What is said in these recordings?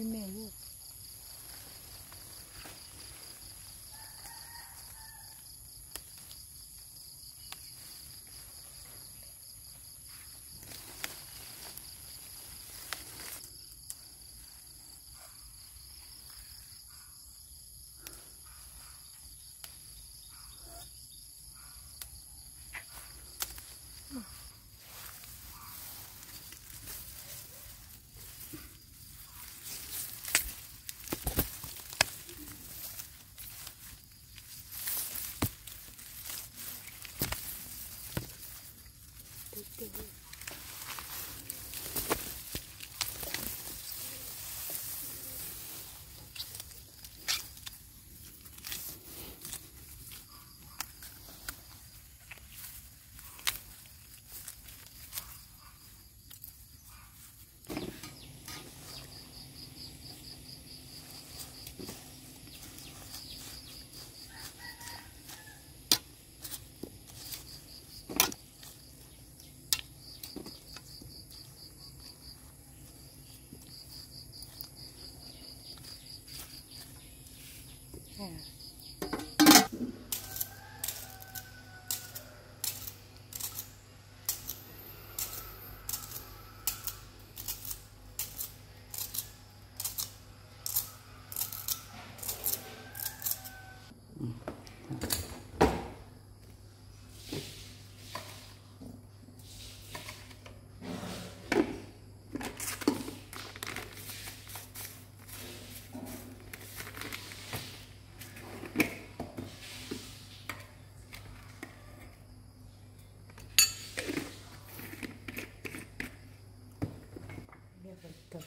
mẹ luôn.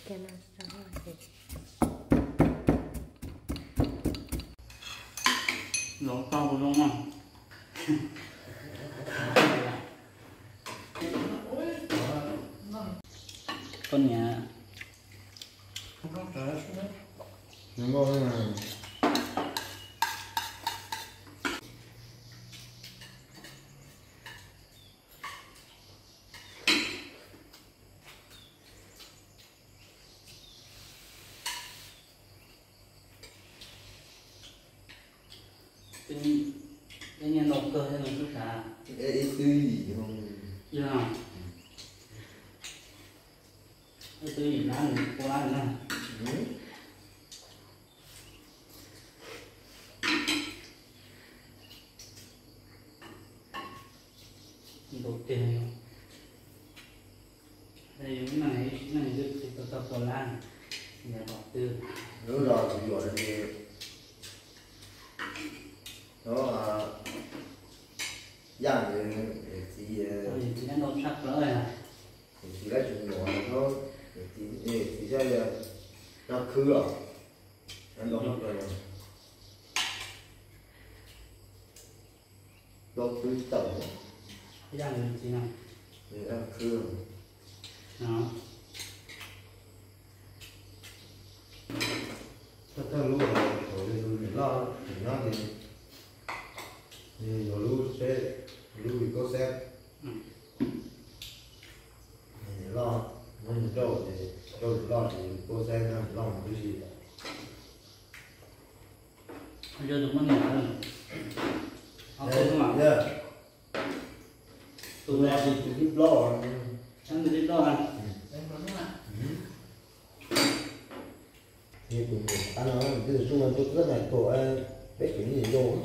Cái nó sao vậy? Nó to luôn không? Con nhà nó ngon mà cái nhà nộp cơ hay nộp sức xả? ít gì không? Chưa nào? Cái gì lá này, cô lá này nè. Đầu tiên đây cái này được thì tập của lan nhà bỏ tư nếu rồi thì gọi là gì đó dạng thì thì nó nốt sắc lỡ à thì cái chuyện nhỏ nó thì ra là nó khứ à anh đó nó rồi nó cứ tổng cái dạng này gì nào thì nó khứ đó tất lúc rồi thì lo thì nó thì rồi lúc sẽ lúc thì có xem thì lo nó đâu thì đâu lo thì có xem nó lo một cái gì bây giờ được mất nhỏ rồi học không mà tụi lo thì tụi lo anh được lo à thì tụi anh nói cái chung là tôi rất là tổ biết cái gì vô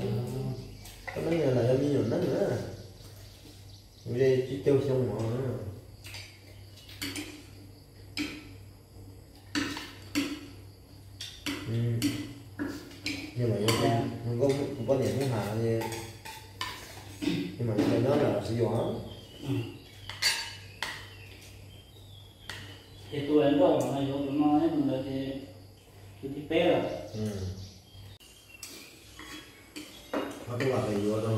cái này là em nhiều lắm nữa bây giờ chỉ tiêu xong mà nhưng mà không có điểm không hạ thì nhưng mà cái đó là sử dụng lắm thì tôi ấn độ mà dùng cái nói mình thì bé rồi nó không là gì vô đâu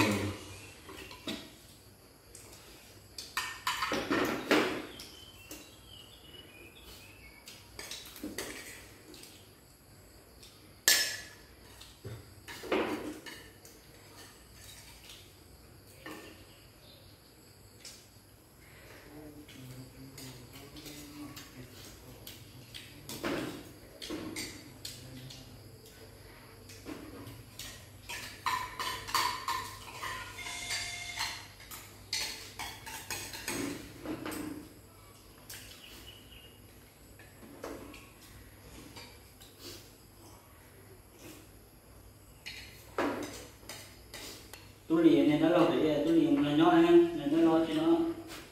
tôi liền nên nó lo phải tôi liền là nhỏ nên nó lo cho nó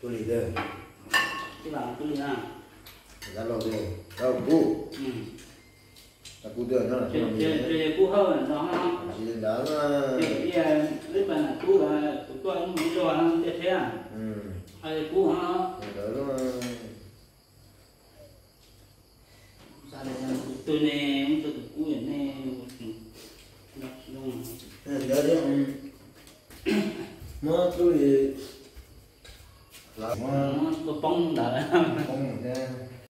tôi lì đây cái bảo tôi liền à ra lò đây rau củ là củ đường nó là chơi cú hơn nó chỉ đến đó nó chơi lúc mà cú là tôi không muốn cho nó thế à hay cú hả đó nó sao đây tôi nè tôi cú vậy nè đó đấy mà tôi là nó bông đợi không